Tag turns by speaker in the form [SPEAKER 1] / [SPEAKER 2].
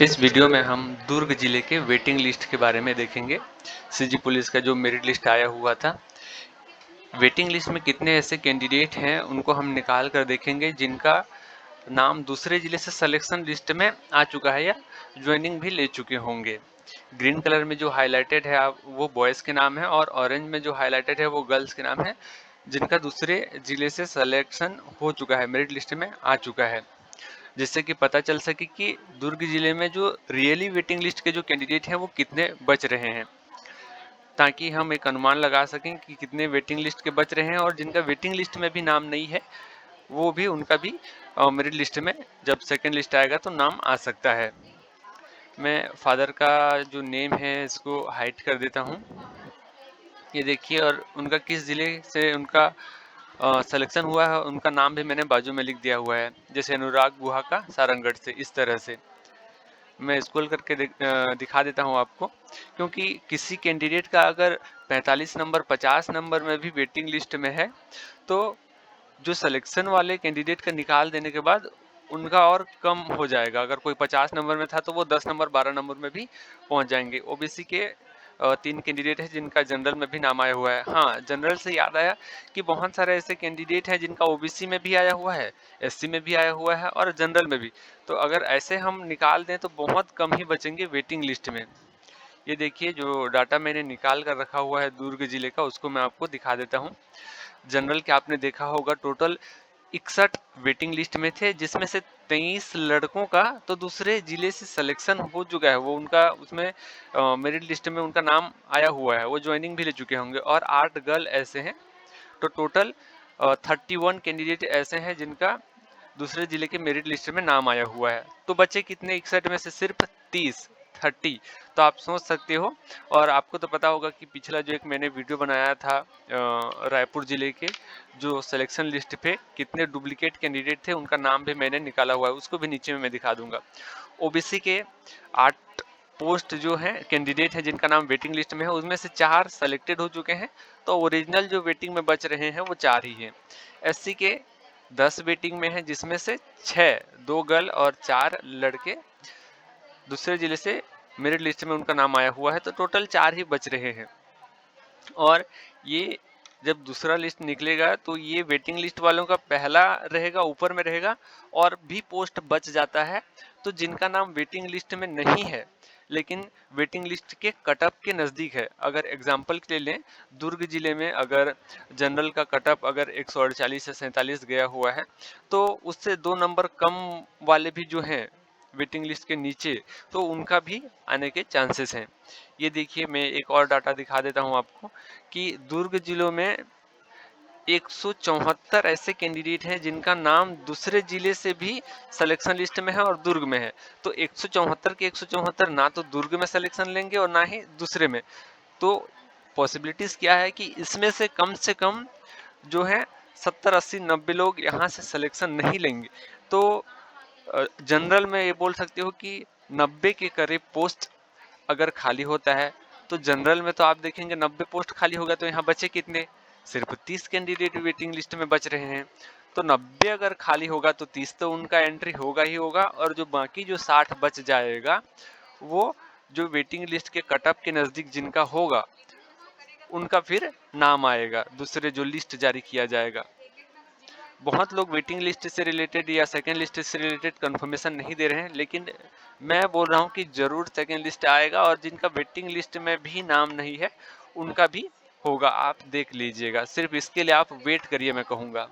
[SPEAKER 1] इस वीडियो में हम दुर्ग जिले के वेटिंग लिस्ट के बारे में देखेंगे। सीजी पुलिस का जो मेरिट लिस्ट आया हुआ था, वेटिंग लिस्ट में कितने ऐसे कैंडिडेट हैं उनको हम निकाल कर देखेंगे जिनका नाम दूसरे जिले से सिलेक्शन लिस्ट में आ चुका है या ज्वाइनिंग भी ले चुके होंगे। ग्रीन कलर में जो हाईलाइटेड है वो बॉयज़ के नाम है और ऑरेंज में जो हाईलाइटेड है वो गर्ल्स के नाम है जिनका दूसरे जिले से सिलेक्शन हो चुका है, मेरिट लिस्ट में आ चुका है। जिससे कि पता चल सके कि दुर्ग जिले में जो रियली वेटिंग लिस्ट के जो कैंडिडेट हैं वो कितने बच रहे हैं, ताकि हम एक अनुमान लगा सकें कि कितने वेटिंग लिस्ट के बच रहे हैं और जिनका वेटिंग लिस्ट में भी नाम नहीं है वो भी उनका भी मेरिट लिस्ट में जब सेकंड लिस्ट आएगा तो नाम आ सकता है। मैं फादर का जो नेम है इसको हाइड कर देता हूँ, ये देखिए, और उनका किस ज़िले से उनका सिलेक्शन हुआ है उनका नाम भी मैंने बाजू में लिख दिया हुआ है, जैसे अनुराग बुहा का सारंगढ़ से। इस तरह से मैं स्क्रॉल करके दिखा देता हूं आपको, क्योंकि किसी कैंडिडेट का अगर 45 नंबर 50 नंबर में भी वेटिंग लिस्ट में है तो जो सिलेक्शन वाले कैंडिडेट का निकाल देने के बाद उनका और कम हो जाएगा। अगर कोई 50 नंबर में था तो वो 10 नंबर 12 नंबर में भी पहुंच जाएंगे। ओबीसी के 3 कैंडिडेट है जिनका जनरल में भी नाम आया हुआ है। हाँ, जनरल से याद आया कि बहुत सारे ऐसे कैंडिडेट हैं जिनका ओबीसी में भी आया हुआ है, एससी में भी आया हुआ है और जनरल में भी। तो अगर ऐसे हम निकाल दें तो बहुत कम ही बचेंगे वेटिंग लिस्ट में। ये देखिए, जो डाटा मैंने निकाल कर रखा हुआ है दुर्ग जिले का उसको मैं आपको दिखा देता हूँ। जनरल के आपने देखा होगा टोटल 61 वेटिंग लिस्ट में थे, जिसमें से 23 लड़कों का तो दूसरे जिले से सिलेक्शन हो चुका है, वो उनका उसमें मेरिट लिस्ट में उनका नाम आया हुआ है, वो ज्वाइनिंग भी ले चुके होंगे। और 8 गर्ल ऐसे हैं, तो टोटल 31 कैंडिडेट ऐसे हैं जिनका दूसरे जिले के मेरिट लिस्ट में नाम आया हुआ है। तो बचे कितने? 61 में से सिर्फ 30। तो आप सोच सकते हो, और आपको तो पता होगा कि पिछला जो एक मैंने वीडियो बनाया था रायपुर जिले के जो सिलेक्शन लिस्ट पे कितने डुप्लीकेट कैंडिडेट थे उनका नाम भी मैंने निकाला हुआ है, उसको भी नीचे में मैं दिखा दूंगा। ओबीसी के 8 पोस्ट जो है कैंडिडेट है जिनका नाम वेटिंग लिस्ट में है, उसमें से 4 सेलेक्टेड हो चुके हैं, तो ओरिजिनल जो वेटिंग में बच रहे हैं वो 4 ही हैं। एससी के 10 वेटिंग में है, जिसमें से 6, 2 गर्ल और 4 लड़के दूसरे जिले से मेरिट लिस्ट में उनका नाम आया हुआ है, तो टोटल 4 ही बच रहे हैं। और ये जब दूसरा लिस्ट निकलेगा तो ये वेटिंग लिस्ट वालों का पहला रहेगा, ऊपर में रहेगा, और भी पोस्ट बच जाता है तो जिनका नाम वेटिंग लिस्ट में नहीं है लेकिन वेटिंग लिस्ट के कटअप के नज़दीक है। अगर एग्जांपल के लिए लें, दुर्ग जिले में अगर जनरल का कटअप अगर 148 से 47 गया हुआ है तो उससे 2 नंबर कम वाले भी जो हैं वेटिंग लिस्ट के नीचे, तो उनका भी आने के चांसेस हैं। ये देखिए, मैं एक और डाटा दिखा देता हूं आपको कि दुर्ग जिलों में 174 ऐसे कैंडिडेट हैं जिनका नाम दूसरे जिले से भी सिलेक्शन लिस्ट में है और दुर्ग में है। तो 174 के 174 ना तो दुर्ग में सिलेक्शन लेंगे और ना ही दूसरे में। तो पॉसिबिलिटीज क्या है कि इसमें से कम जो है 70 80 90 लोग यहाँ से सिलेक्शन नहीं लेंगे। तो जनरल में ये बोल सकते हो कि 90 के करीब पोस्ट अगर खाली होता है तो जनरल में तो आप देखेंगे 90 पोस्ट खाली होगा तो यहाँ बचे कितने? सिर्फ 30 कैंडिडेट वेटिंग लिस्ट में बच रहे हैं। तो 90 अगर खाली होगा तो 30 तो उनका एंट्री होगा ही होगा, और जो बाकी जो 60 बच जाएगा वो जो वेटिंग लिस्ट के कटअप के नज़दीक जिनका होगा उनका फिर नाम आएगा दूसरे जो लिस्ट जारी किया जाएगा। बहुत लोग वेटिंग लिस्ट से रिलेटेड या सेकेंड लिस्ट से रिलेटेड कंफर्मेशन नहीं दे रहे हैं, लेकिन मैं बोल रहा हूँ कि जरूर सेकेंड लिस्ट आएगा, और जिनका वेटिंग लिस्ट में भी नाम नहीं है उनका भी होगा। आप देख लीजिएगा, सिर्फ इसके लिए आप वेट करिए, मैं कहूँगा।